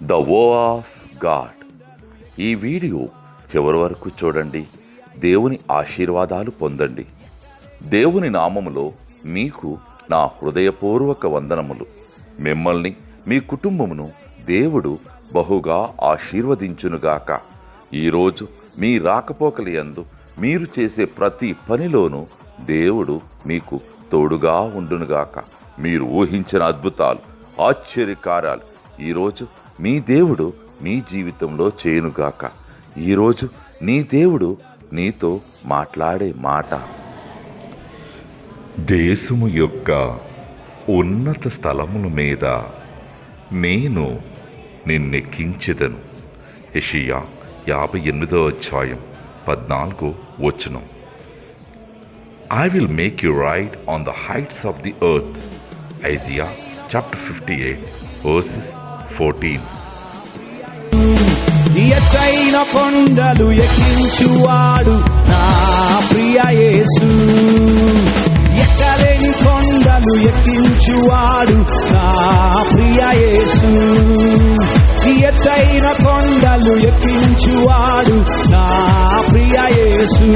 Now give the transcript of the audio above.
The వో of God. ఈ video చివరి వరకు చూడండి. దేవుని ఆశీర్వాదాలు పొందండి. దేవుని నామములో మీకు నా హృదయపూర్వక వందనములు. మిమ్మల్ని మీ కుటుంబమును దేవుడు బహుగా ఆశీర్వదించునుగాక. ఈరోజు మీ రాకపోకలి యందు మీరు చేసే ప్రతి పనిలోనూ దేవుడు మీకు తోడుగా ఉండునుగాక. మీరు ఊహించిన అద్భుతాలు, ఆశ్చర్యకార్యాలు ఈరోజు మీ దేవుడు మీ జీవితంలో చేయునుగాక. ఈరోజు నీ దేవుడు నీతో మాట్లాడే మాట, దేశము యొక్క ఉన్నత స్థలముల మీద నేను నిన్నెక్కించెదను. యెషయా 58:14. I will make you ride on the heights of the earth. Isaiah chapter 58:14. ఎత్తైన కొండలు ఎక్కించువాడు నా ప్రియ యేసు. ఎక్కలేని కొండలు ఎక్కించువాడు నా ప్రియ యేసు. ఎత్తైన కొండలు ఎక్కించువాడు నా ప్రియ యేసు.